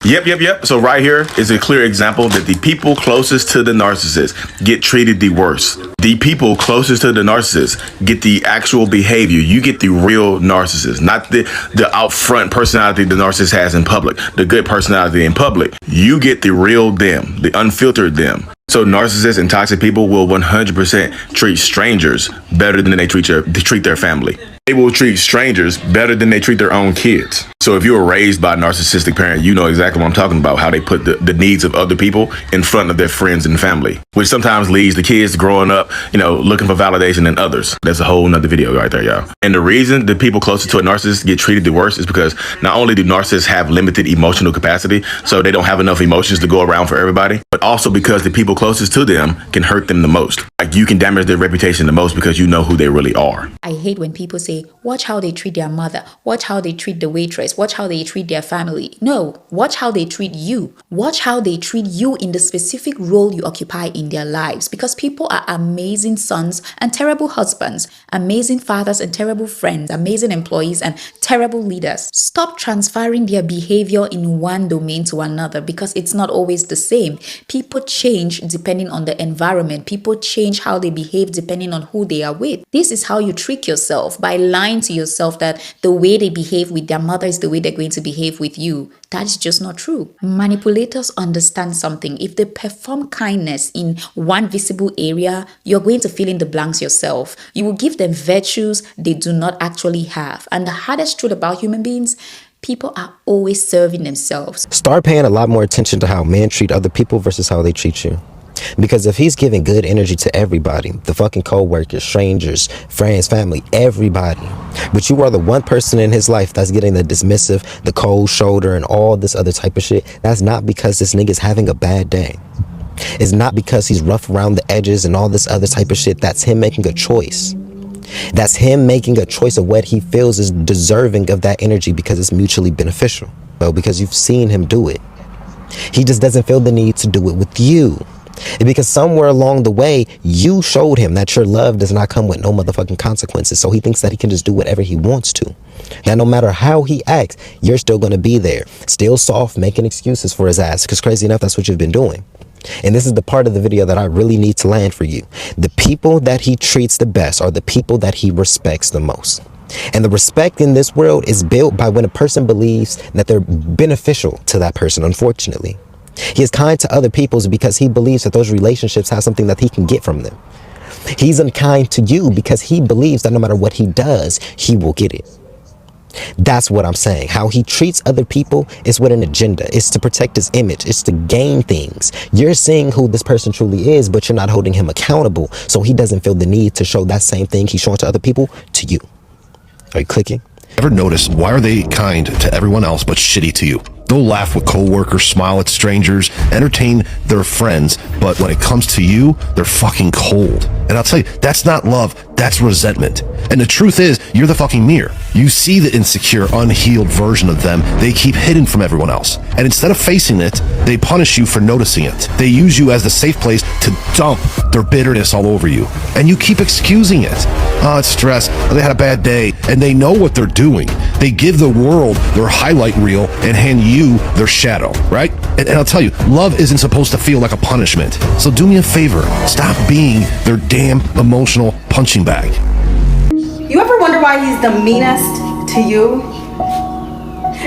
Yep. So right here is a clear example that the people closest to the narcissist get treated the worst. The people closest to the narcissist get the actual behavior. You get the real narcissist, not the out front personality the narcissist has in public, the good personality in public. You get the real them, the unfiltered them. So narcissists and toxic people will 100% treat strangers better than they treat their family. They will treat strangers better than they treat their own kids. So if you were raised by a narcissistic parent, you know exactly what I'm talking about, how they put the needs of other people in front of their friends and family, which sometimes leads the kids growing up, looking for validation in others. That's a whole nother video right there, y'all. And the reason the people closest to a narcissist get treated the worst is because not only do narcissists have limited emotional capacity, so they don't have enough emotions to go around for everybody, but also because the people closest to them can hurt them the most. Like you can damage their reputation the most because you know who they really are. I hate when people say, watch how they treat their mother, watch how they treat the waitress, watch how they treat their family. No, watch how they treat you. Watch how they treat you in the specific role you occupy in their lives, because people are amazing sons and terrible husbands, amazing fathers and terrible friends, amazing employees and terrible leaders. Stop transferring their behavior in one domain to another, because it's not always the same. People change depending on the environment. People change how they behave depending on who they are with. This is how you trick yourself, by lying to yourself that the way they behave with their mother is the way they're going to behave with you. That's just not true. Manipulators understand something. If they perform kindness in one visible area, you're going to fill in the blanks yourself. You will give them virtues they do not actually have. And the hardest truth about human beings, people are always serving themselves. Start paying a lot more attention to how men treat other people versus how they treat you. Because if he's giving good energy to everybody, the fucking co-workers, strangers, friends, family, everybody, but you are the one person in his life that's getting the dismissive, the cold shoulder, and all this other type of shit, that's not because this nigga's having a bad day. It's not because he's rough around the edges and all this other type of shit. That's him making a choice. That's him making a choice of what he feels is deserving of that energy because it's mutually beneficial. Well, because you've seen him do it. He just doesn't feel the need to do it with you. Because somewhere along the way, you showed him that your love does not come with no motherfucking consequences. So he thinks that he can just do whatever he wants to. That no matter how he acts, you're still going to be there. Still soft, making excuses for his ass. Because crazy enough, that's what you've been doing. And this is the part of the video that I really need to land for you. The people that he treats the best are the people that he respects the most. And the respect in this world is built by when a person believes that they're beneficial to that person, unfortunately. He is kind to other people because he believes that those relationships have something that he can get from them. He's unkind to you because he believes that no matter what he does, he will get it. That's what I'm saying. How he treats other people is with an agenda. It's to protect his image. It's to gain things. You're seeing who this person truly is, but you're not holding him accountable. So he doesn't feel the need to show that same thing he's showing to other people to you. Are you clicking? Ever notice why are they kind to everyone else but shitty to you? They'll laugh with coworkers, smile at strangers, entertain their friends, but when it comes to you, they're fucking cold. And I'll tell you, that's not love, that's resentment. And the truth is, you're the fucking mirror. You see the insecure, unhealed version of them they keep hidden from everyone else. And instead of facing it, they punish you for noticing it. They use you as the safe place to dump their bitterness all over you. And you keep excusing it. Oh, it's stress, they had a bad day, and they know what they're doing. They give the world their highlight reel and hand you their shadow, right? And I'll tell you, love isn't supposed to feel like a punishment. So do me a favor, stop being their damn emotional punching bag. You ever wonder why he's the meanest to you?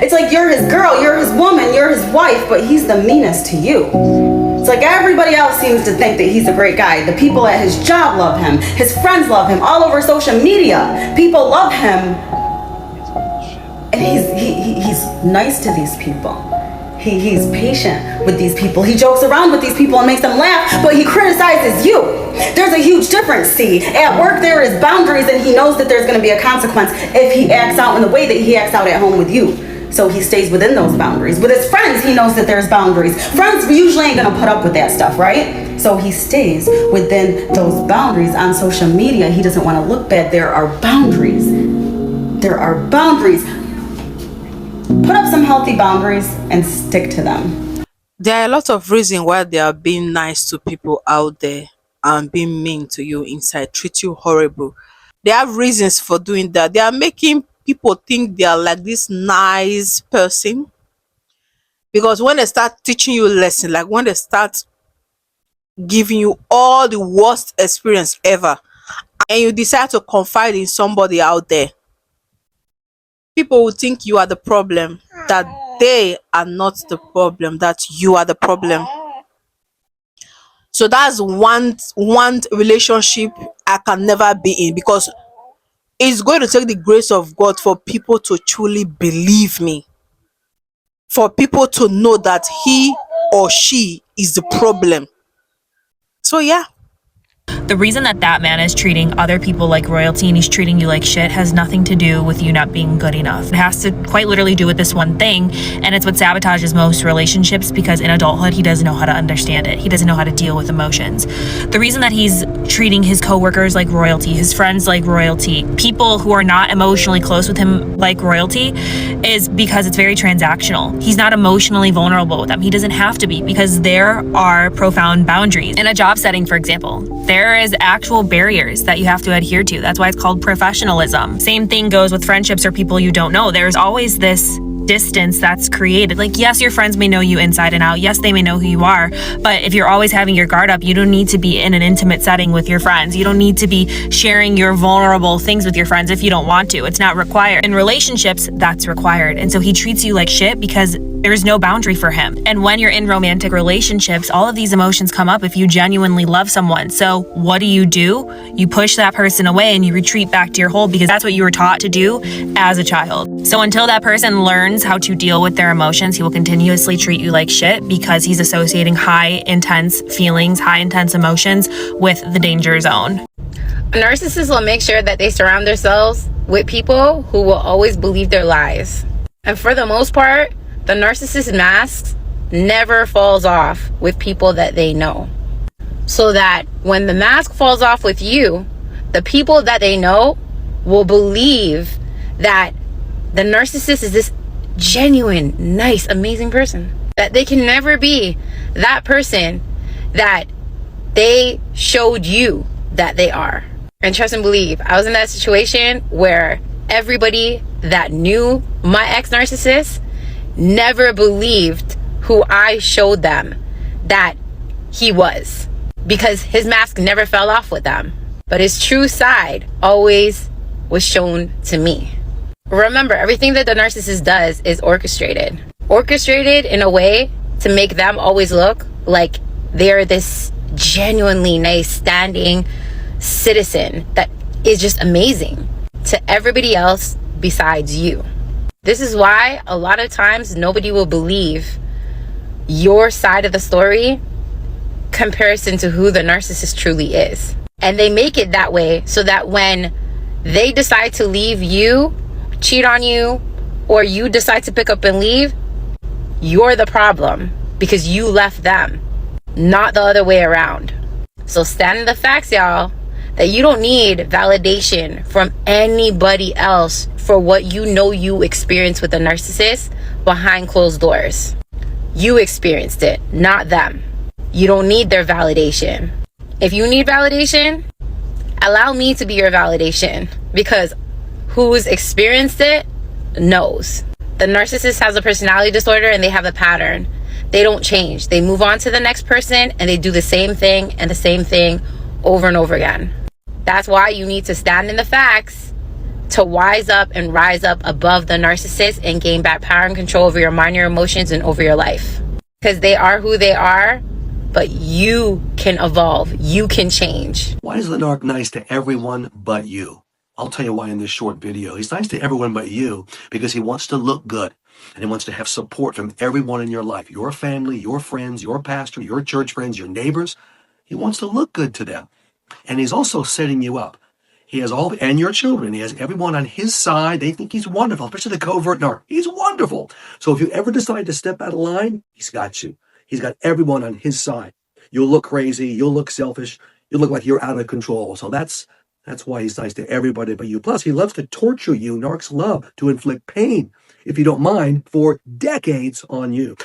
It's like you're his girl, you're his woman, you're his wife, but he's the meanest to you. It's like everybody else seems to think that he's a great guy. The people at his job love him. His friends love him. All over social media, people love him. And he's nice to these people. He's patient with these people. He jokes around with these people and makes them laugh, but he criticizes you. There's a huge difference, see. At work, there is boundaries, and he knows that there's going to be a consequence if he acts out in the way that he acts out at home with you. So he stays within those boundaries. With his friends, he knows that there's boundaries. Friends usually ain't gonna put up with that stuff, right? So he stays within those boundaries. On social media, he doesn't want to look bad. There are boundaries. There are boundaries. Put up some healthy boundaries and stick to them. There are a lot of reasons why they are being nice to people out there and being mean to you inside, treat you horrible. They have reasons for doing that. They are making people think they are like this nice person. Because when they start teaching you lesson, like when they start giving you all the worst experience ever, and you decide to confide in somebody out there, people will think you are the problem, that they are not the problem, that you are the problem. So that's one relationship I can never be in, because it's going to take the grace of God for people to truly believe me, for people to know that he or she is the problem. So yeah. The reason that that man is treating other people like royalty and he's treating you like shit has nothing to do with you not being good enough. It has to quite literally do with this one thing, and it's what sabotages most relationships, because in adulthood, he doesn't know how to understand it. He doesn't know how to deal with emotions. The reason that he's treating his coworkers like royalty, his friends like royalty, people who are not emotionally close with him like royalty, is because it's very transactional. He's not emotionally vulnerable with them. He doesn't have to be, because there are profound boundaries. In a job setting, for example, there is actual barriers that you have to adhere to. That's why it's called professionalism. Same thing goes with friendships or people you don't know. There's always this distance that's created. Like, yes, your friends may know you inside and out. Yes, they may know who you are. But if you're always having your guard up, you don't need to be in an intimate setting with your friends. You don't need to be sharing your vulnerable things with your friends if you don't want to. It's not required. In relationships, that's required. And so he treats you like shit because there's no boundary for him. And when you're in romantic relationships, all of these emotions come up if you genuinely love someone. So what do? You push that person away and you retreat back to your hole, because that's what you were taught to do as a child. So until that person learns how to deal with their emotions, he will continuously treat you like shit, because he's associating high intense feelings, high intense emotions with the danger zone. A narcissist will make sure that they surround themselves with people who will always believe their lies. And for the most part, the narcissist mask never falls off with people that they know. So that when the mask falls off with you, the people that they know will believe that the narcissist is this genuine, nice, amazing person. That they can never be that person that they showed you that they are. And trust and believe, I was in that situation where everybody that knew my ex-narcissist never believed who I showed them that he was, because his mask never fell off with them. But his true side always was shown to me. Remember, everything that the narcissist does is orchestrated. Orchestrated in a way to make them always look like they're this genuinely nice, standing citizen that is just amazing to everybody else besides you. This is why a lot of times nobody will believe your side of the story comparison to who the narcissist truly is. And they make it that way so that when they decide to leave you, cheat on you, or you decide to pick up and leave, you're the problem because you left them, not the other way around. So stand in the facts, y'all, that you don't need validation from anybody else for what you know you experienced with a narcissist behind closed doors. You experienced it, not them. You don't need their validation. If you need validation, allow me to be your validation, because who's experienced it knows. The narcissist has a personality disorder and they have a pattern. They don't change. They move on to the next person and they do the same thing and the same thing over and over again. That's why you need to stand in the facts to wise up and rise up above the narcissist and gain back power and control over your mind, your emotions, and over your life. Because they are who they are, but you can evolve. You can change. Why is the narc nice to everyone but you? I'll tell you why in this short video. He's nice to everyone but you because he wants to look good and he wants to have support from everyone in your life. Your family, your friends, your pastor, your church friends, your neighbors. He wants to look good to them. And he's also setting you up. He has and your children. He has everyone on his side. They think he's wonderful, especially the covert narc. He's wonderful. So if you ever decide to step out of line, he's got you. He's got everyone on his side. You'll look crazy. You'll look selfish. You'll look like you're out of control. So that's why he's nice to everybody but you. Plus, he loves to torture you. Narcs love to inflict pain, if you don't mind, for decades on you.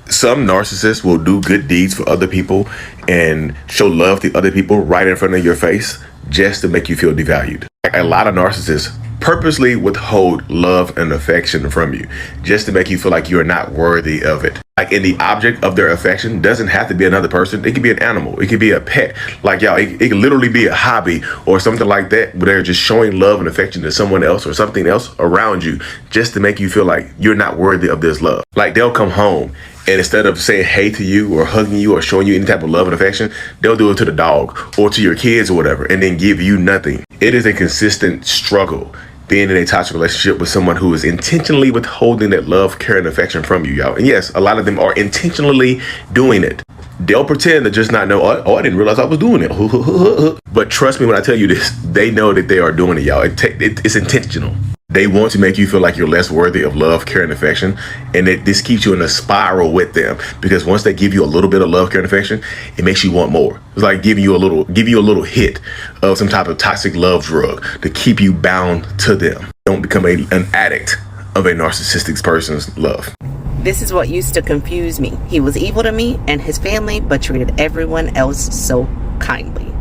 Some narcissists will do good deeds for other people and show love to other people right in front of your face just to make you feel devalued. Like, a lot of narcissists purposely withhold love and affection from you just to make you feel like you're not worthy of it. Like, and the object of their affection doesn't have to be another person. It could be an animal. It could be a pet. Like, y'all, it could literally be a hobby or something like that, where they're just showing love and affection to someone else or something else around you just to make you feel like you're not worthy of this love. Like, they'll come home and instead of saying hey to you or hugging you or showing you any type of love and affection, they'll do it to the dog or to your kids or whatever, and then give you nothing. It is a consistent struggle being in a toxic relationship with someone who is intentionally withholding that love, care, and affection from you, y'all. And yes, a lot of them are intentionally doing it. They'll pretend to just not know, oh, I didn't realize I was doing it. But trust me when I tell you this, they know that they are doing it, y'all. It's intentional. They want to make you feel like you're less worthy of love, care, and affection. And this keeps you in a spiral with them, because once they give you a little bit of love, care, and affection, it makes you want more. It's like give you a little hit of some type of toxic love drug to keep you bound to them. Don't become an addict of a narcissistic person's love. This is what used to confuse me. He was evil to me and his family, but treated everyone else so kindly.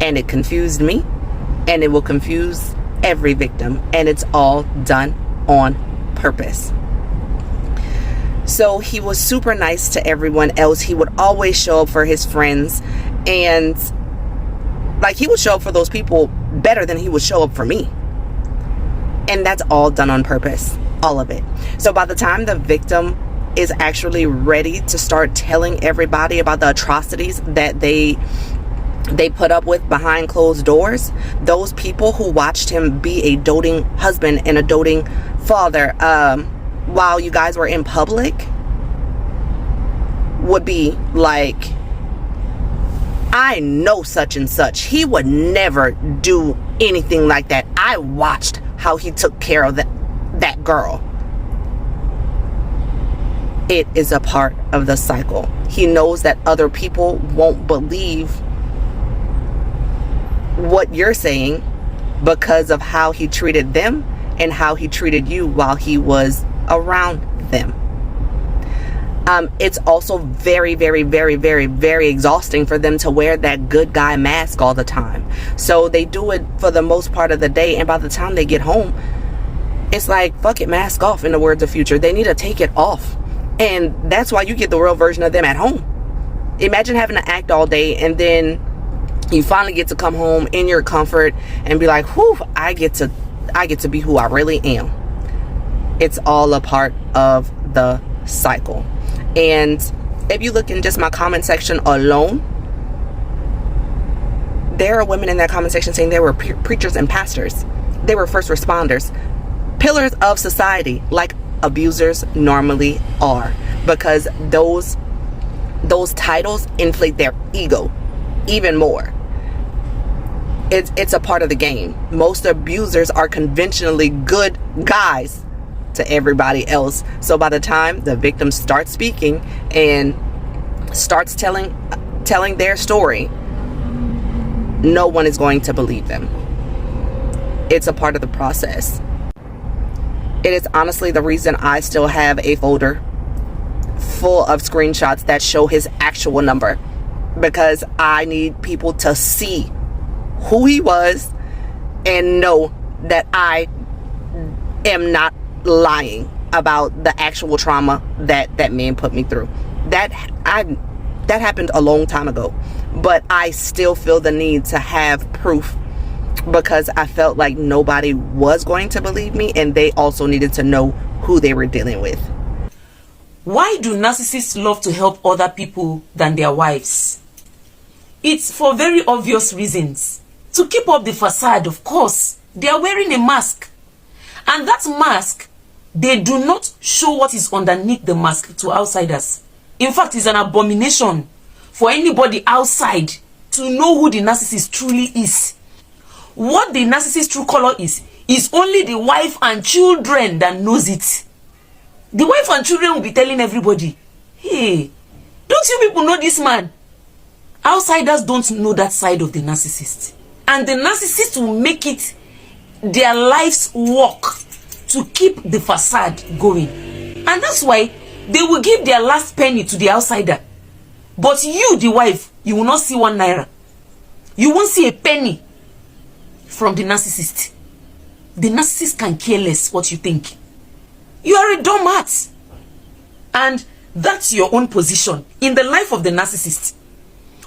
And it confused me, and it will confuse every victim, and it's all done on purpose. So he was super nice to everyone else. He would always show up for his friends, and like, he would show up for those people better than he would show up for me. And that's all done on purpose, all of it. So by the time the victim is actually ready to start telling everybody about the atrocities that they put up with behind closed doors, those people who watched him be a doting husband and a doting father while you guys were in public would be like, I know such and such. He would never do anything like that. I watched how he took care of that girl. It is a part of the cycle. He knows that other people won't believe what you're saying because of how he treated them and how he treated you while he was around them. It's also very, very, very, very, very exhausting for them to wear that good guy mask all the time. So they do it for the most part of the day, and by the time they get home, it's like, fuck it, mask off, in the words of Future. They need to take it off. And that's why you get the real version of them at home. Imagine having to act all day, and then you finally get to come home in your comfort and be like, whew, I get to be who I really am. It's all a part of the cycle. And if you look in just my comment section alone, there are women in that comment section saying they were preachers and pastors. They were first responders, pillars of society, like abusers normally are, because those titles inflate their ego even more. It's a part of the game. Most abusers are conventionally good guys to everybody else. So by the time the victim starts speaking and starts telling their story, no one is going to believe them. It's a part of the process. It is honestly the reason I still have a folder full of screenshots that show his actual number, because I need people to see who he was and know that I am not lying about the actual trauma that man put me through. That happened a long time ago, but I still feel the need to have proof, because I felt like nobody was going to believe me, and they also needed to know who they were dealing with. Why do narcissists love to help other people than their wives? It's for very obvious reasons. To keep up the facade, of course. They are wearing a mask. And that mask, they do not show what is underneath the mask to outsiders. In fact, it's an abomination for anybody outside to know who the narcissist truly is. What the narcissist's true color is only the wife and children that knows it. The wife and children will be telling everybody, hey, don't you people know this man? Outsiders don't know that side of the narcissist. And the narcissist will make it their life's work to keep the facade going. And that's why they will give their last penny to the outsider. But you, the wife, you will not see 1 naira. You won't see a penny from the narcissist. The narcissist can care less what you think. You are a doormat. And that's your own position in the life of the narcissist.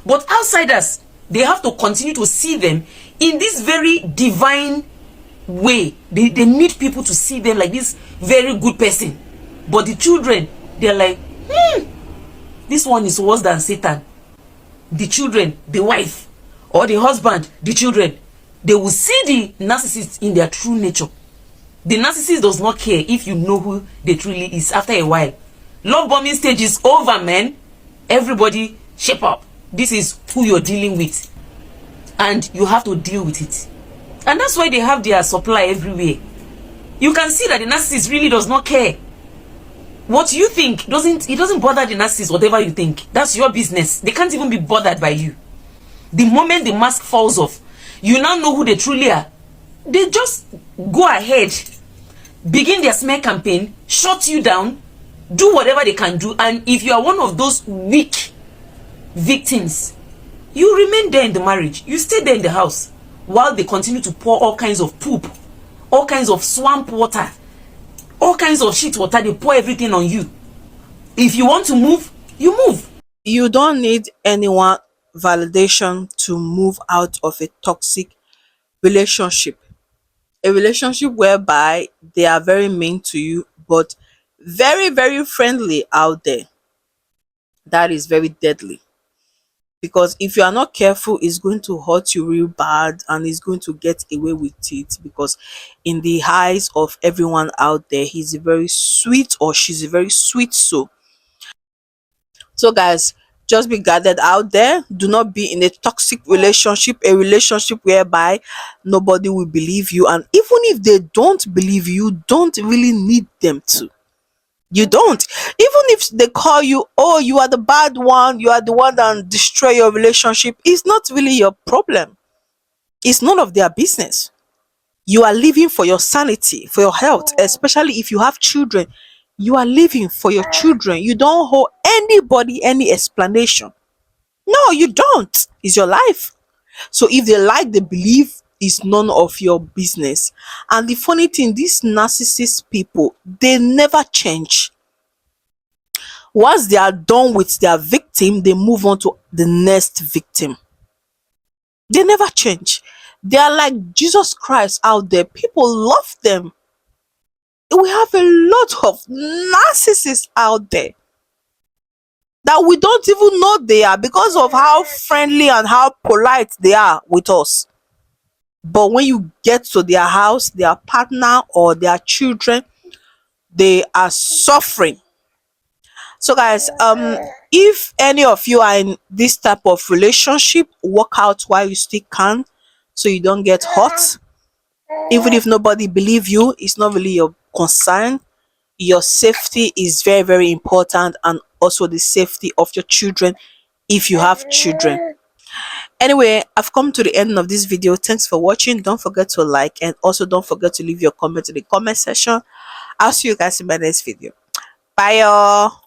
But outsiders, they have to continue to see them in this very divine way. They need people to see them like this very good person. But the children, they're like, this one is worse than Satan. The children, the wife, or the husband, the children, they will see the narcissist in their true nature. The narcissist does not care if you know who they truly is after a while. Love bombing stage is over, man. Everybody shape up. This is who you're dealing with. And you have to deal with it. And that's why they have their supply everywhere. You can see that the narcissist really does not care. What you think it doesn't bother the narcissist, whatever you think. That's your business. They can't even be bothered by you. The moment the mask falls off, you now know who they truly are. They just go ahead, begin their smear campaign, shut you down, do whatever they can do. And if you are one of those weak victims, you remain there in the marriage. You stay there in the house while they continue to pour all kinds of poop, all kinds of swamp water, all kinds of shit water. They pour everything on you. If you want to move, you move. You don't need anyone validation to move out of a toxic relationship. A relationship whereby they are very mean to you, but very, very friendly out there. That is very deadly. Because if you are not careful, it's going to hurt you real bad and it's going to get away with it. Because in the eyes of everyone out there, he's a very sweet or she's a very sweet soul. So guys, just be guarded out there. Do not be in a toxic relationship, a relationship whereby nobody will believe you. And even if they don't believe you, you don't really need them to. You don't. Even if they call you, oh, you are the bad one, you are the one that destroy your relationship, it's not really your problem. It's none of their business. You are living for your sanity, for your health, especially if you have children. You are living for your children. You don't owe anybody any explanation. No, you don't. It's your life. So if they like, they believe, is none of your business. And the funny thing, these narcissist people, they never change. Once they are done with their victim, they move on to the next victim. They never change. They are like Jesus Christ out there. People love them. We have a lot of narcissists out there that we don't even know they are because of how friendly and how polite they are with us. But when you get to their house, their partner or their children, they are suffering. So guys, if any of you are in this type of relationship, work out while you still can so you don't get hurt. Even if nobody believe you, it's not really your concern. Your safety is very, very important, and also the safety of your children if you have children. Anyway, I've come to the end of this video. Thanks for watching. Don't forget to like, and also don't forget to leave your comment in the comment section. I'll see you guys in my next video. Bye y'all.